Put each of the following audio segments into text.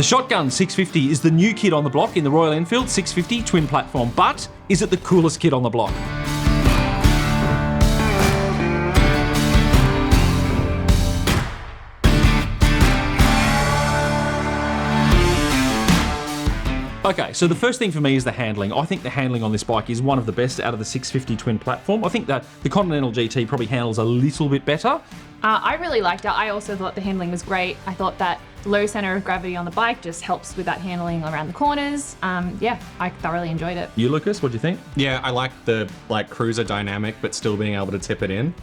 Shotgun 650 is the new kid on the block in the Royal Enfield 650 twin platform, but is it the coolest kid on the block? Okay, so the first thing for me is the handling. I think the handling on this bike is one of the best out of the 650 twin platform. I think that the Continental GT probably handles a little bit better. I really liked it. I also thought the handling was great. I thought that low center of gravity on the bike just helps with that handling around the corners. Yeah, I thoroughly enjoyed it. You, Lucas, what do you think? Yeah, I like the cruiser dynamic, but still being able to tip it in.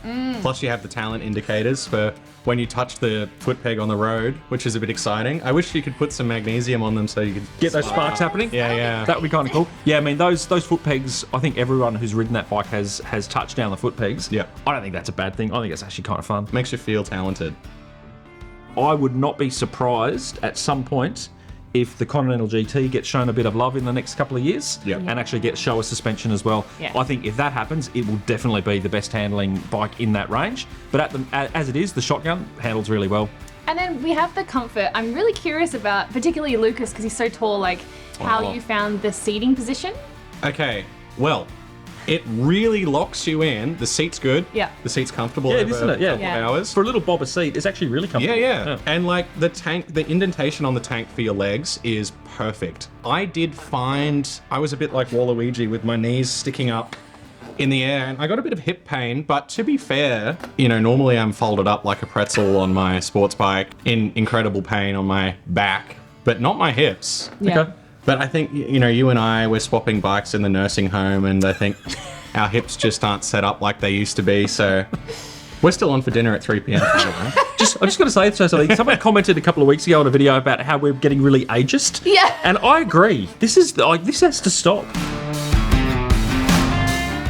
Plus you have the talent indicators for when you touch the foot peg on the road, which is a bit exciting. I wish you could put some magnesium on them so you could get those sparks happening. Yeah. That would be kind of cool. Yeah, I mean, those foot pegs, I think everyone who's ridden that bike has touched down the foot pegs. Yeah. I don't think that's a bad thing. I think it's actually kind of fun. Makes you feel talented. I would not be surprised at some point if the Continental GT gets shown a bit of love in the next couple of years and actually gets Showa suspension as well. Yeah. I think if that happens, it will definitely be the best handling bike in that range. But as it is, the Shotgun handles really well. And then we have the comfort. I'm really curious about, particularly Lucas, because he's so tall, like how you found the seating position. Okay, well, it really locks you in. The seat's good. Yeah. The seat's comfortable. Yeah, isn't it? Yeah. Hours. For a little bobber seat, it's actually really comfortable. Yeah. And like the tank, the indentation on the tank for your legs is perfect. I did find I was a bit like Waluigi with my knees sticking up in the air, and I got a bit of hip pain, but to be fair, normally I'm folded up like a pretzel on my sports bike in incredible pain on my back, but not my hips. Yeah. Okay. But I think, you and I, we're swapping bikes in the nursing home, and I think our hips just aren't set up like they used to be, so we're still on for dinner at 3 p.m. I'm just going to say something. Someone commented a couple of weeks ago on a video about how we're getting really ageist. Yeah. And I agree. This has to stop.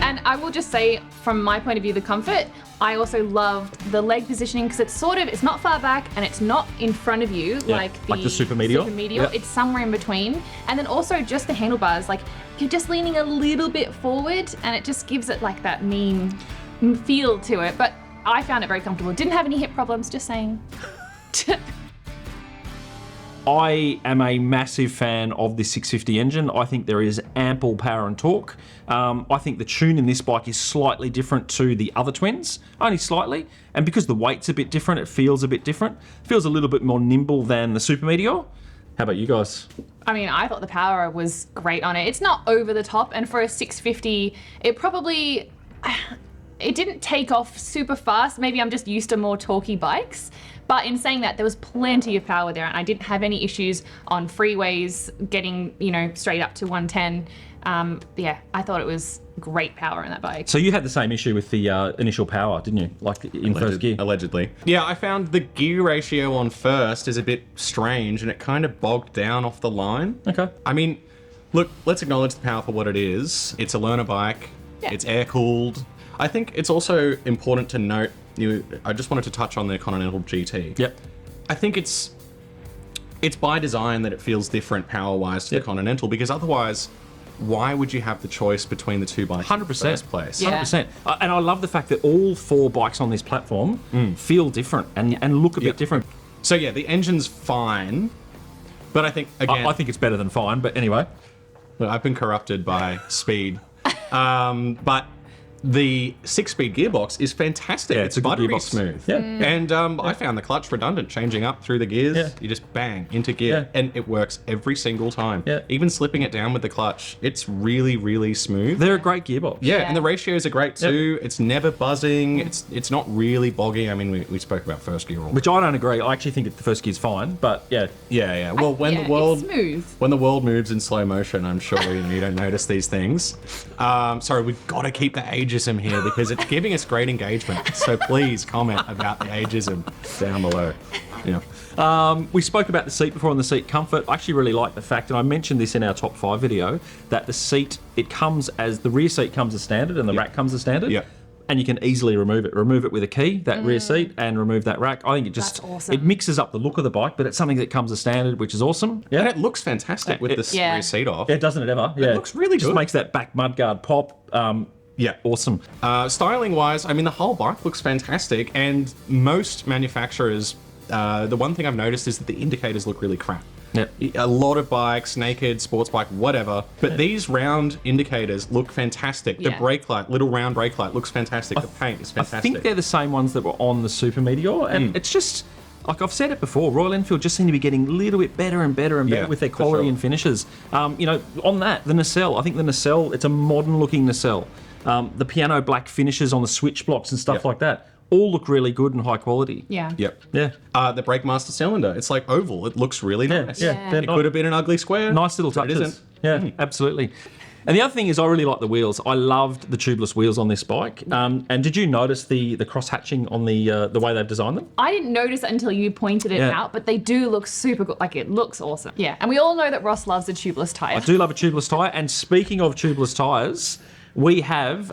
And I will just say, from my point of view, the comfort, I also loved the leg positioning because it's not far back and it's not in front of you like the Super Meteor. Yep. It's somewhere in between. And then also just the handlebars, like you're just leaning a little bit forward and it just gives it like that mean feel to it. But I found it very comfortable. Didn't have any hip problems, just saying. I am a massive fan of this 650 engine. I think there is ample power and torque. I think the tune in this bike is slightly different to the other twins, only slightly. And because the weight's a bit different, it feels a bit different. It feels a little bit more nimble than the Super Meteor. How about you guys? I mean, I thought the power was great on it. It's not over the top, and for a 650, it didn't take off super fast. Maybe I'm just used to more torquey bikes. But in saying that, there was plenty of power there, and I didn't have any issues on freeways getting, straight up to 110. I thought it was great power in that bike. So you had the same issue with the initial power, didn't you? Like in first gear? Allegedly. Yeah, I found the gear ratio on first is a bit strange, and it kind of bogged down off the line. Okay. I mean, look, let's acknowledge the power for what it is. It's a learner bike. Yeah. It's air-cooled. I think it's also important to note, I just wanted to touch on the Continental GT. Yep. I think it's by design that it feels different power-wise to the Continental, because otherwise, why would you have the choice between the two bikes 100%. in the first place? Yeah. 100%. And I love the fact that all 4 bikes on this platform feel different and look a bit different. So yeah, the engine's fine, but I think, again... I think it's better than fine, but anyway. Look, I've been corrupted by speed. But the 6-speed gearbox is fantastic. Yeah, it's a good buttery gearbox. smooth. Yeah. And I found the clutch redundant, changing up through the gears. Yeah. You just bang into gear, and it works every single time. Yeah. Even slipping it down with the clutch, it's really, really smooth. They're a great gearbox. Yeah, and the ratios are great too. It's never buzzing. It's not really boggy. I mean, we spoke about first gear already. Which I don't agree. I actually think that the first gear's fine, but yeah. Yeah. Well, it's smooth. when the world moves in slow motion, I'm sure you don't notice these things. Sorry, we've got to keep the ageism here because it's giving us great engagement. So please comment about the ageism down below. Yeah. We spoke about the seat before and the seat comfort. I actually really like the fact, and I mentioned this in our top 5 video, that the seat, the rear seat comes as standard and the rack comes as standard. Yeah. And you can easily remove it. Remove it with a key, that rear seat, and remove that rack. I think it just, That's awesome. it mixes up the look of the bike, but it's something that comes as standard, which is awesome. And it looks fantastic with the rear seat off. Yeah, doesn't it ever? Yeah. It looks really just good. Makes that back mudguard pop. Yeah. Awesome. Styling wise, I mean, the whole bike looks fantastic, and most manufacturers, the one thing I've noticed is that the indicators look really crap. Yep. A lot of bikes, naked, sports bike, whatever. But these round indicators look fantastic. The Yeah. brake light, little round brake light, looks fantastic. The paint is I fantastic. think they're the same ones that were on the Super Meteor, and it's just like I've said it before. Royal Enfield just seem to be getting a little bit better and better and better Yeah, with their for quality sure. and finishes. On that, the nacelle. I think the nacelle. It's a modern-looking nacelle. The piano black finishes on the switch blocks and stuff Yep. like that all look really good and high quality. Yeah. Yep. Yeah. The brake master cylinder, it's like oval. It looks really nice. Yeah. Yeah. They're It could have been an ugly square. nice little but touches. It isn't. Yeah, absolutely. And the other thing is, I really like the wheels. I loved the tubeless wheels on this bike. And did you notice the cross hatching on the way they've designed them? I didn't notice it until you pointed it Yeah. out, but they do look super good. Like, it looks awesome. Yeah. And we all know that Ross loves a tubeless tyre. I do love a tubeless tyre. And speaking of tubeless tyres, we have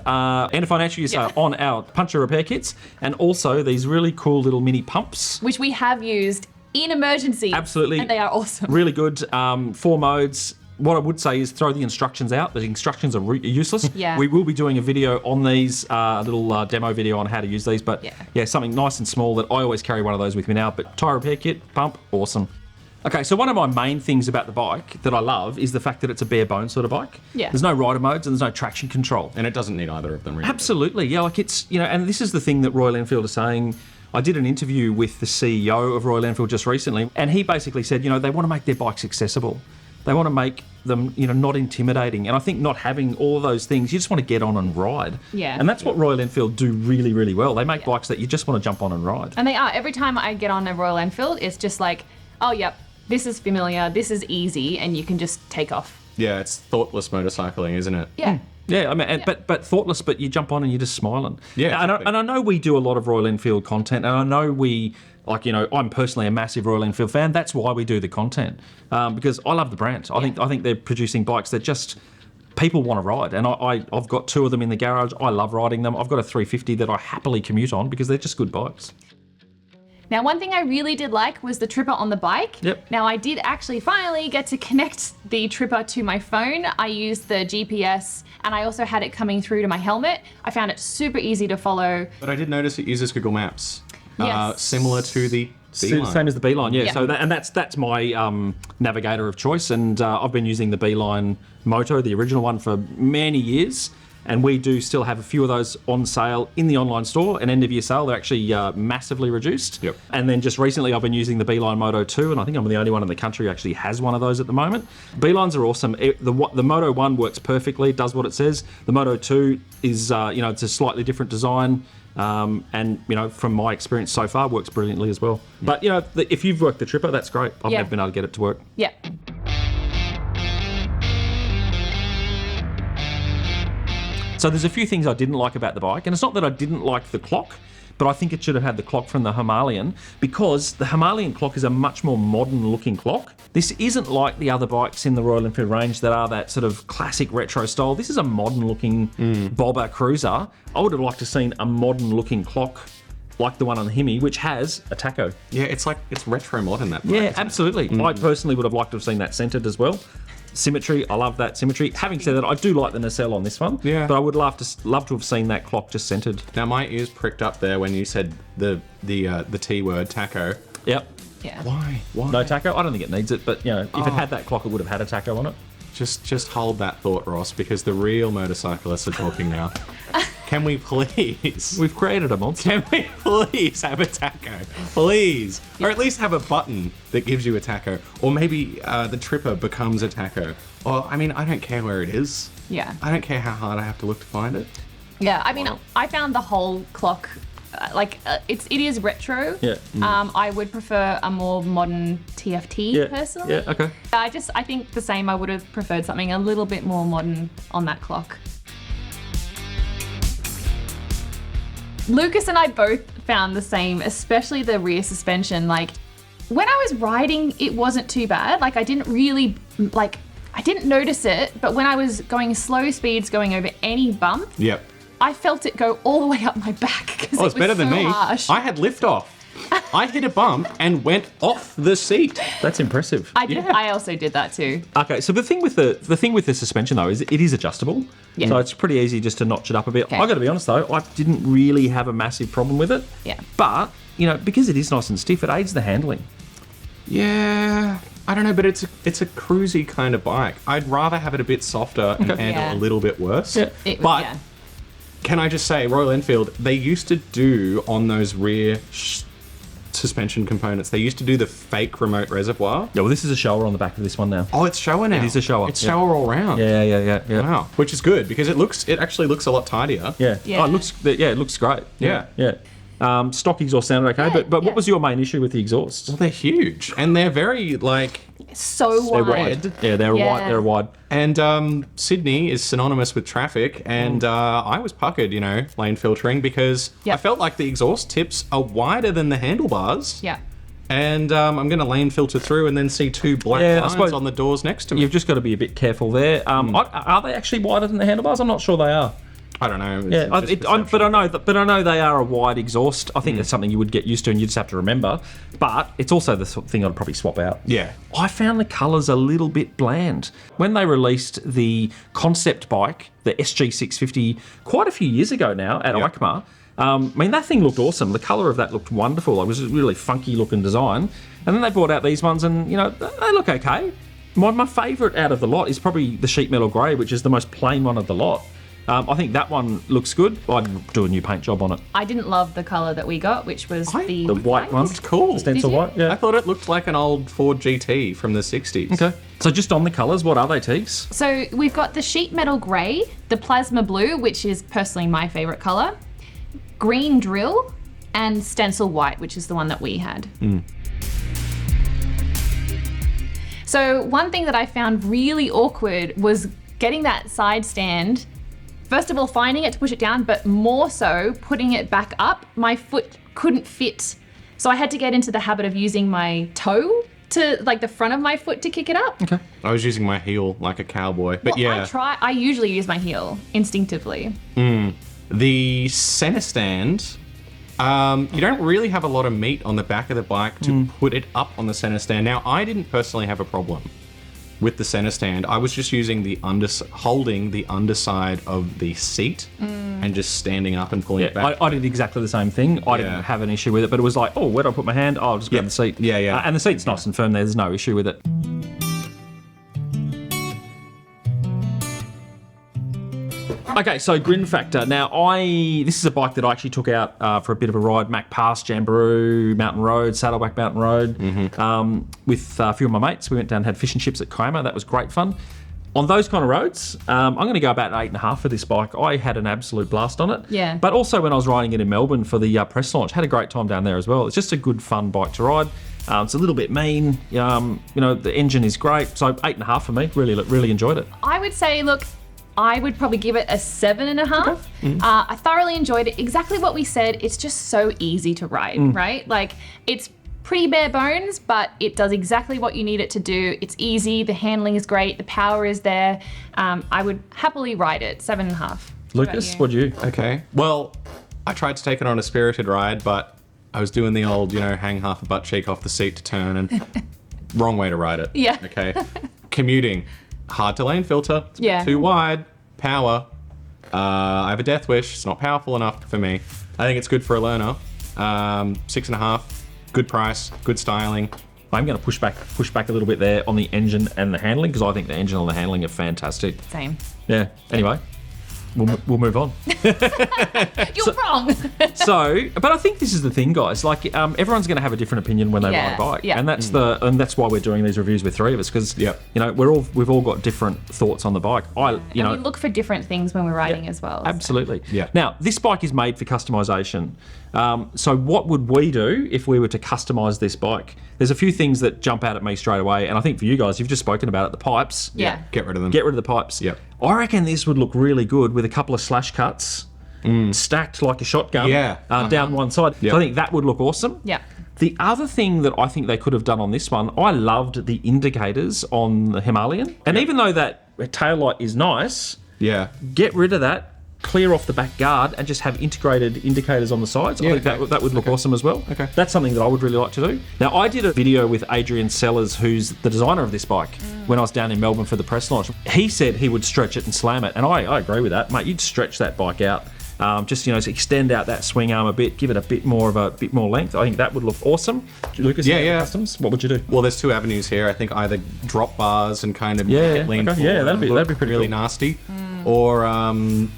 end of financial use on our puncture repair kits, and also these really cool little mini pumps. Which we have used in emergency. Absolutely. And they are awesome. Really good. 4 modes. What I would say is throw the instructions out. The instructions are useless. Yeah. We will be doing a video on these, a little demo video on how to use these. But Yeah. something nice and small that I always carry one of those with me now. But tyre repair kit, pump, awesome. Okay, so one of my main things about the bike that I love is the fact that it's a bare bones sort of bike. Yeah. There's no rider modes and there's no traction control. And it doesn't need either of them, really. Absolutely, yeah. Like it's, and this is the thing that Royal Enfield are saying. I did an interview with the CEO of Royal Enfield just recently, and he basically said, they want to make their bikes accessible. They want to make them, not intimidating. And I think not having all those things, you just want to get on and ride. Yeah. And that's what Royal Enfield do really, really well. They make bikes that you just want to jump on and ride. And they are. Every time I get on a Royal Enfield, it's just like, oh, yep, this is familiar, this is easy, and you can just take off. Yeah, it's thoughtless motorcycling, isn't it? Yeah. Yeah, I mean, but thoughtless, but you jump on and you're just smiling. Yeah, and, exactly. and I know we do a lot of Royal Enfield content, and I know we, I'm personally a massive Royal Enfield fan. That's why we do the content, because I love the brand. I think they're producing bikes that just people want to ride, and I've got 2 of them in the garage. I love riding them. I've got a 350 that I happily commute on because they're just good bikes. Now, one thing I really did like was the Tripper on the bike. Yep. Now, I did actually finally get to connect the Tripper to my phone. I used the GPS, and I also had it coming through to my helmet. I found it super easy to follow. But I did notice it uses Google Maps. Yes. Similar to the Beeline. Same as the Beeline, yeah. Yeah. So that's my navigator of choice, and I've been using the Beeline Moto, the original one, for many years. And we do still have a few of those on sale in the online store. An end of year sale, they're actually massively reduced. Yep. And then just recently, I've been using the Beeline Moto 2, and I think I'm the only one in the country who actually has one of those at the moment. Beelines are awesome. The Moto 1 works perfectly, does what it says. The Moto 2 is, it's a slightly different design. And from my experience so far, works brilliantly as well. But if you've worked the Tripper, that's great. I've Yeah. never been able to get it to work. Yeah. So there's a few things I didn't like about the bike, and it's not that I didn't like the clock, but I think it should have had the clock from the Himalayan, because the Himalayan clock is a much more modern looking clock. This isn't like the other bikes in the Royal Enfield range that are that sort of classic retro style. This is a modern looking bobber cruiser. I would have liked to have seen a modern looking clock like the one on the Hemi, which has a tacho. Yeah, it's retro modern, that bike. Yeah, isn't it? absolutely. I personally would have liked to have seen that centered as well. Symmetry, I love that symmetry. Having said that, I do like the nacelle on this one. Yeah. But I would love to have seen that clock just centered. Now, my ears pricked up there when you said the T word, tacho. Yep. Yeah. Why? No tacho? I don't think it needs it, but if it had that clock, it would have had a tacho on it. Just hold that thought, Ross, because the real motorcyclists are talking now. Can we please? We've created a monster. Can we please have a tacho? Please. Or at least have a button that gives you a tacho. Or maybe the Tripper becomes a tacho. Or, I don't care where it is. Yeah. I don't care how hard I have to look to find it. Yeah. I mean, I found the whole clock, it is retro. Yeah. I would prefer a more modern TFT personally. Yeah, okay. I think the same. I would have preferred something a little bit more modern on that clock. Lukas and I both found the same, especially the rear suspension. Like, when I was riding, it wasn't too bad. Like, I didn't really, I didn't notice it, but when I was going slow speeds, going over any bump, Yep. I felt it go all the way up my back because Oh, it's better than me. Harsh. I had lift off. I hit a bump and went off the seat. That's impressive. I did. Yeah. I also did that too. Okay, so the thing with the suspension though is it is adjustable. Yeah. So it's pretty easy just to notch it up a bit. Okay. I got to be honest though, I didn't really have a massive problem with it. Yeah. But because it is nice and stiff, it aids the handling. Yeah. I don't know, but it's a cruisy kind of bike. I'd rather have it a bit softer and handle Yeah. a little bit worse. Yeah. But can I just say, Royal Enfield, they used to do on those rear suspension components, they used to do the fake remote reservoir. Yeah, well, this is a Showa on the back of this one now. Oh, it's Showa now. It is a Showa. It's Yeah. Showa all round. Yeah. Wow, which is good because it actually looks a lot tidier. Yeah. Yeah. Oh, it looks great. Yeah. Stock exhaust sounded okay, Yeah, but what was your main issue with the exhausts? Well, they're huge and they're very like, So They're wide. wide. Yeah, they're Yeah. wide. They're wide. and Sydney is synonymous with traffic, and I was puckered, lane filtering because Yep. I felt like the exhaust tips are wider than the handlebars. Yeah. And I'm going to lane filter through and then see two black Yeah, I lines suppose on the doors next to me. You've just got to be a bit careful there. Are they actually wider than the handlebars? I'm not sure they are. I don't know. Yeah, but I know they are a wide exhaust. I think that's something you would get used to, and you just have to remember. But it's also the sort of thing I'd probably swap out. Yeah. I found the colours a little bit bland when they released the concept bike, the SG650, quite a few years ago now at Yep. EICMA. I mean, that thing looked awesome. The colour of that looked wonderful. It was a really funky looking design. And then they brought out these ones, and they look okay. My favourite out of the lot is probably the sheet metal grey, which is the most plain one of the lot. I think that one looks good. I'd do a new paint job on it. I didn't love the color that we got, which was The The white one. It's cool. The stencil Did you? white, yeah. I thought it looked like an old Ford GT from the 60s. Okay. So just on the colours, what are they, Teagues? So we've got the sheet metal grey, the plasma blue, which is personally my favourite colour, green drill, and stencil white, which is the one that we had. So one thing that I found really awkward was getting that side stand. First of all, finding it to push it down, but more so putting it back up. My foot couldn't fit. So I had to get into the habit of using my toe to, like, the front of my foot to kick it up. Okay. I was using my heel like a cowboy. But Well, yeah, I usually use my heel instinctively. the center stand, you don't really have a lot of meat on the back of the bike to put it up on the center stand. Now, I didn't personally have a problem with the center stand. I was just using holding the underside of the seat and just standing up and pulling it Yeah, back. I did exactly the same thing. I didn't have an issue with it, but it was like, oh, where do I put my hand? Oh, I'll just grab the seat. Yeah. And the seat's nice and firm there. There's no issue with it. Okay, so grin factor. Now, this is a bike that I actually took out for a bit of a ride, Mac Pass, Jamboree, Mountain Road, Saddleback Mountain Road, with a few of my mates. We went down and had fish and chips at Kiama. That was great fun. On those kind of roads, I'm going to go about 8.5 for this bike. I had an absolute blast on it. Yeah. But also when I was riding it in Melbourne for the press launch, had a great time down there as well. It's just a good, fun bike to ride. It's a little bit mean. The engine is great. So 8.5 for me. Really enjoyed it. I would say, look, I would probably give it a 7.5. I thoroughly enjoyed it. Exactly what we said. It's just so easy to ride, right? Like, it's pretty bare bones, but it does exactly what you need it to do. It's easy. The handling is great. The power is there. I would happily ride it. 7.5. Lucas, what'd you? Okay. Well, I tried to take it on a spirited ride, but I was doing the old, hang half a butt cheek off the seat to turn, and wrong way to ride it. Yeah. Okay. Commuting. Hard to lane filter. It's a bit Yeah. too wide. Power. I have a death wish. It's not powerful enough for me. I think it's good for a learner. 6.5. Good price. Good styling. I'm going to push back a little bit there on the engine and the handling, because I think the engine and the handling are fantastic. Same. Yeah. Anyway, we'll move on. You're wrong. So, but I think this is the thing, guys. Like, everyone's going to have a different opinion when they ride a bike, yeah. and that's why we're doing these reviews with three of us, because Yep. we've all got different thoughts on the bike. And we look for different things when we're riding as well. so. Absolutely. Yeah. Now, this bike is made for customization. So what would we do if we were to customize this bike? There's a few things that jump out at me straight away, and I think for you guys, you've just spoken about it, the pipes. Yeah. Get rid of them. Get rid of the pipes. Yep. I reckon this would look really good with a couple of slash cuts stacked like a shotgun down one side. Yep. So I think that would look awesome. Yeah. The other thing that I think they could have done on this one, I loved the indicators on the Himalayan. And even though that taillight is nice, Yeah. get rid of that, clear off the back guard, and just have integrated indicators on the sides. I think that would look awesome as well. Okay. That's something that I would really like to do. Now, I did a video with Adrian Sellers, who's the designer of this bike, when I was down in Melbourne for the press launch. He said he would stretch it and slam it, and I agree with that. Mate, you'd stretch that bike out just extend out that swing arm a bit, give it a bit more length. I think that would look awesome. Lucas, Yeah. customs. What would you do? Well, there's two avenues here. I think either drop bars and kind of lean okay. forward. Yeah, that'd be look pretty really cool. nasty. Or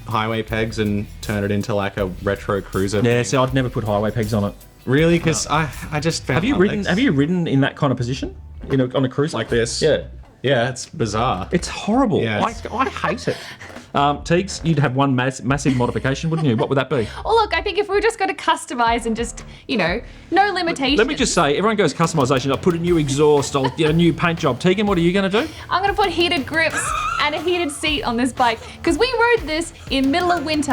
highway pegs and turn it into like a retro cruiser. Yeah, thing. so I'd never put highway pegs on it. Really? Because I just found Have you my ridden? legs- Have you ridden in that kind of position? On a cruiser like this? Yeah. Yeah, it's bizarre. It's horrible. Yeah. I hate it. Teagues, you'd have one massive modification, wouldn't you? What would that be? Well, look, I think if we were just going to customize and just, no limitations. Let me just say, everyone goes customization. I'll put a new exhaust. I'll get a new paint job. Tegan, what are you going to do? I'm going to put heated grips and a heated seat on this bike because we rode this in middle of winter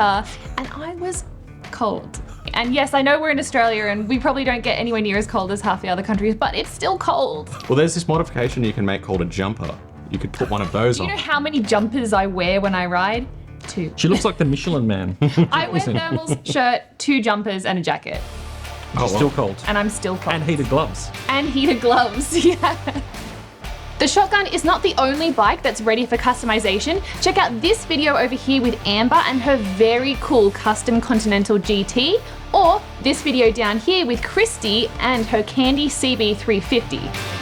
and I was cold. And yes, I know we're in Australia and we probably don't get anywhere near as cold as half the other countries, but it's still cold. Well, there's this modification you can make called a jumper. You could put one of those Do you on. know how many jumpers I wear when I ride? 2. She looks like the Michelin Man. I wear thermals, shirt, 2 jumpers, and a jacket. She's still cold. And I'm still cold. And heated gloves. And heated gloves, yeah. The Shotgun is not the only bike that's ready for customization. Check out this video over here with Amber and her very cool custom Continental GT, or this video down here with Christy and her Candy CB350.